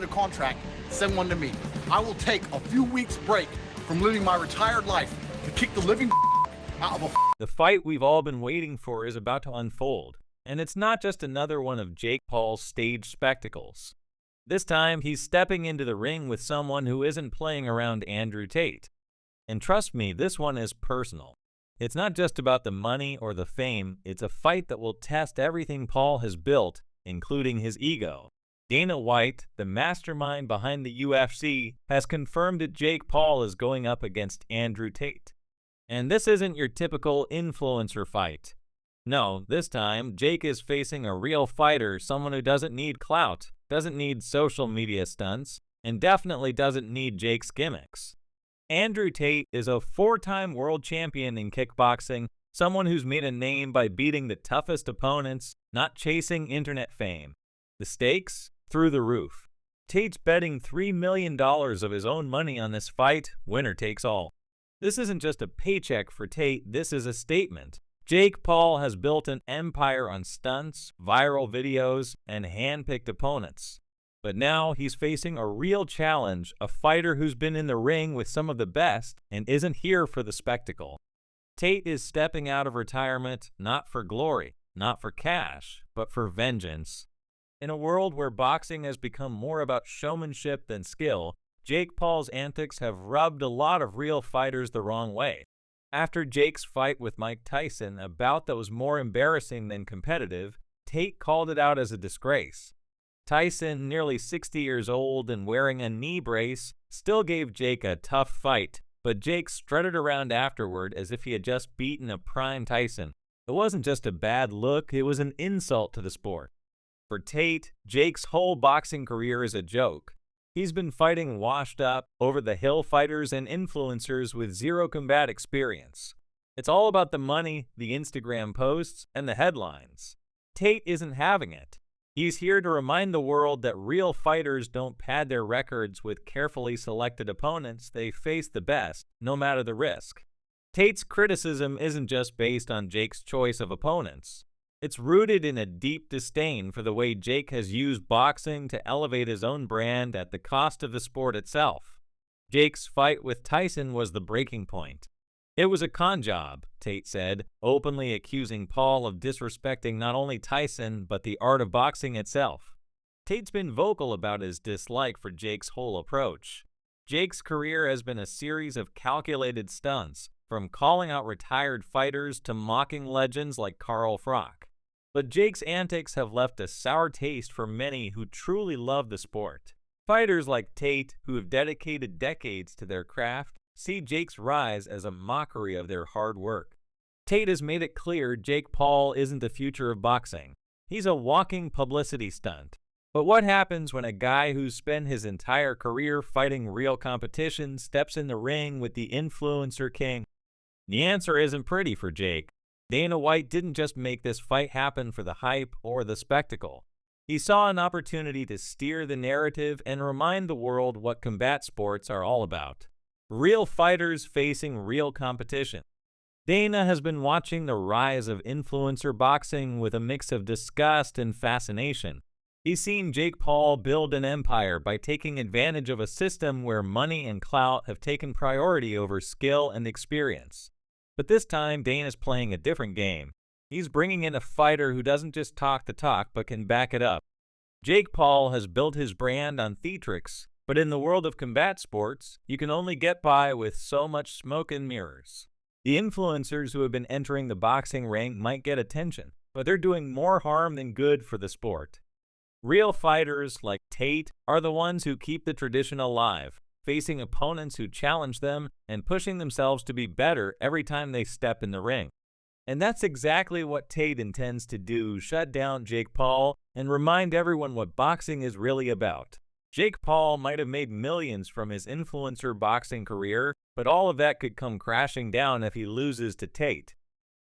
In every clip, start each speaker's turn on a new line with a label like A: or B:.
A: a contract, send one to me. I will take a few weeks break from living my retired life to kick the living out of a
B: The fight we've all been waiting for is about to unfold, and it's not just another one of Jake Paul's stage spectacles. This time, he's stepping into the ring with someone who isn't playing around Andrew Tate. And trust me, this one is personal. It's not just about the money or the fame, it's a fight that will test everything Paul has built, including his ego. Dana White, the mastermind behind the UFC, has confirmed that Jake Paul is going up against Andrew Tate. And this isn't your typical influencer fight. No, this time, Jake is facing a real fighter, someone who doesn't need clout, doesn't need social media stunts, and definitely doesn't need Jake's gimmicks. Andrew Tate is a four-time world champion in kickboxing, someone who's made a name by beating the toughest opponents, not chasing internet fame. The stakes? Through the roof. Tate's betting $3 million of his own money on this fight, winner takes all. This isn't just a paycheck for Tate, this is a statement. Jake Paul has built an empire on stunts, viral videos, and hand-picked opponents. But now he's facing a real challenge, a fighter who's been in the ring with some of the best and isn't here for the spectacle. Tate is stepping out of retirement not for glory, not for cash, but for vengeance. In a world where boxing has become more about showmanship than skill, Jake Paul's antics have rubbed a lot of real fighters the wrong way. After Jake's fight with Mike Tyson, a bout that was more embarrassing than competitive, Tate called it out as a disgrace. Tyson, nearly 60 years old and wearing a knee brace, still gave Jake a tough fight, but Jake strutted around afterward as if he had just beaten a prime Tyson. It wasn't just a bad look, it was an insult to the sport. For Tate, Jake's whole boxing career is a joke. He's been fighting washed-up, over-the-hill fighters and influencers with zero combat experience. It's all about the money, the Instagram posts, and the headlines. Tate isn't having it. He's here to remind the world that real fighters don't pad their records with carefully selected opponents. They face the best, no matter the risk. Tate's criticism isn't just based on Jake's choice of opponents. It's rooted in a deep disdain for the way Jake has used boxing to elevate his own brand at the cost of the sport itself. Jake's fight with Tyson was the breaking point. It was a con job, Tate said, openly accusing Paul of disrespecting not only Tyson, but the art of boxing itself. Tate's been vocal about his dislike for Jake's whole approach. Jake's career has been a series of calculated stunts, from calling out retired fighters to mocking legends like Carl Froch. But Jake's antics have left a sour taste for many who truly love the sport. Fighters like Tate, who have dedicated decades to their craft, see Jake's rise as a mockery of their hard work. Tate has made it clear Jake Paul isn't the future of boxing. He's a walking publicity stunt. But what happens when a guy who's spent his entire career fighting real competition steps in the ring with the influencer king? The answer isn't pretty for Jake. Dana White didn't just make this fight happen for the hype or the spectacle. He saw an opportunity to steer the narrative and remind the world what combat sports are all about. Real fighters facing real competition. Dana has been watching the rise of influencer boxing with a mix of disgust and fascination. He's seen Jake Paul build an empire by taking advantage of a system where money and clout have taken priority over skill and experience. But this time, Dana's playing a different game. He's bringing in a fighter who doesn't just talk the talk, but can back it up. Jake Paul has built his brand on theatrics, but in the world of combat sports, you can only get by with so much smoke and mirrors. The influencers who have been entering the boxing ring might get attention, but they're doing more harm than good for the sport. Real fighters like Tate are the ones who keep the tradition alive, facing opponents who challenge them and pushing themselves to be better every time they step in the ring. And that's exactly what Tate intends to do, shut down Jake Paul and remind everyone what boxing is really about. Jake Paul might have made millions from his influencer boxing career, but all of that could come crashing down if he loses to Tate.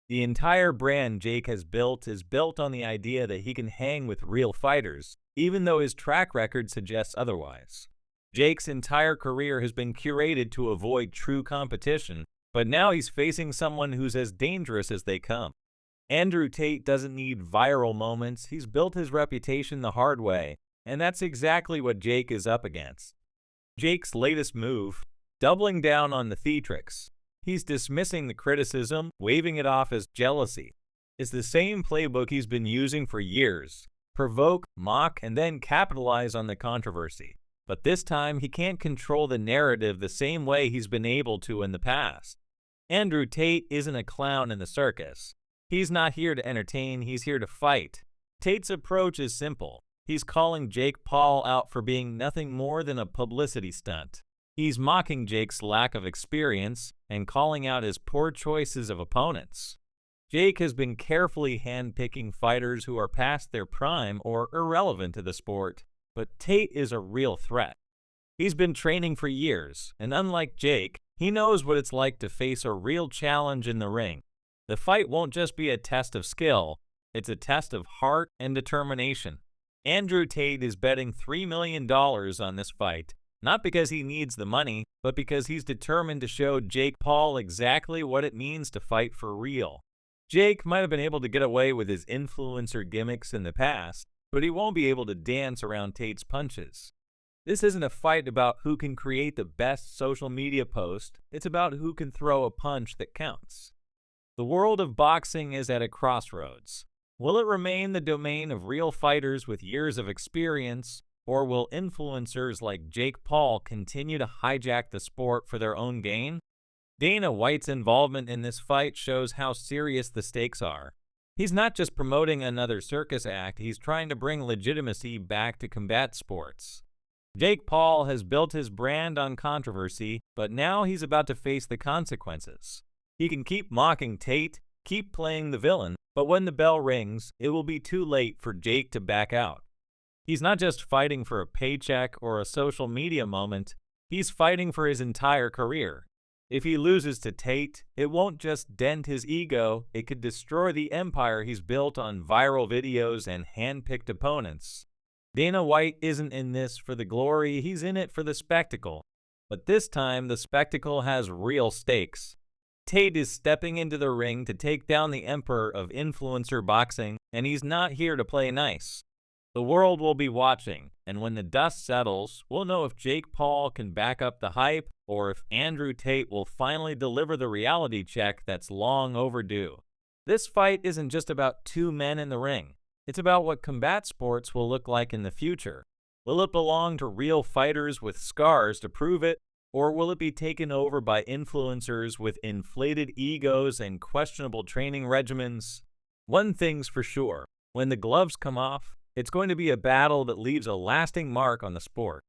B: The entire brand Jake has built is built on the idea that he can hang with real fighters, even though his track record suggests otherwise. Jake's entire career has been curated to avoid true competition, but now he's facing someone who's as dangerous as they come. Andrew Tate doesn't need viral moments. He's built his reputation the hard way, And that's exactly what Jake is up against. Jake's latest move, doubling down on the theatrics. He's dismissing the criticism, waving it off as jealousy. It's the same playbook he's been using for years. Provoke, mock, and then capitalize on the controversy. But this time, he can't control the narrative the same way he's been able to in the past. Andrew Tate isn't a clown in the circus. He's not here to entertain, he's here to fight. Tate's approach is simple. He's calling Jake Paul out for being nothing more than a publicity stunt. He's mocking Jake's lack of experience and calling out his poor choices of opponents. Jake has been carefully handpicking fighters who are past their prime or irrelevant to the sport, but Tate is a real threat. He's been training for years, and unlike Jake, he knows what it's like to face a real challenge in the ring. The fight won't just be a test of skill, it's a test of heart and determination. Andrew Tate is betting $3 million on this fight, not because he needs the money, but because he's determined to show Jake Paul exactly what it means to fight for real. Jake might have been able to get away with his influencer gimmicks in the past, but he won't be able to dance around Tate's punches. This isn't a fight about who can create the best social media post, it's about who can throw a punch that counts. The world of boxing is at a crossroads. Will it remain the domain of real fighters with years of experience, or will influencers like Jake Paul continue to hijack the sport for their own gain? Dana White's involvement in this fight shows how serious the stakes are. He's not just promoting another circus act, he's trying to bring legitimacy back to combat sports. Jake Paul has built his brand on controversy, but now he's about to face the consequences. He can keep mocking Tate, keep playing the villain, but when the bell rings, it will be too late for Jake to back out. He's not just fighting for a paycheck or a social media moment, he's fighting for his entire career. If he loses to Tate, it won't just dent his ego, it could destroy the empire he's built on viral videos and hand-picked opponents. Dana White isn't in this for the glory, he's in it for the spectacle. But this time, the spectacle has real stakes. Tate is stepping into the ring to take down the emperor of influencer boxing, and he's not here to play nice. The world will be watching, and when the dust settles, we'll know if Jake Paul can back up the hype or if Andrew Tate will finally deliver the reality check that's long overdue. This fight isn't just about two men in the ring. It's about what combat sports will look like in the future. Will it belong to real fighters with scars to prove it, or will it be taken over by influencers with inflated egos and questionable training regimens? One thing's for sure, when the gloves come off, it's going to be a battle that leaves a lasting mark on the sport.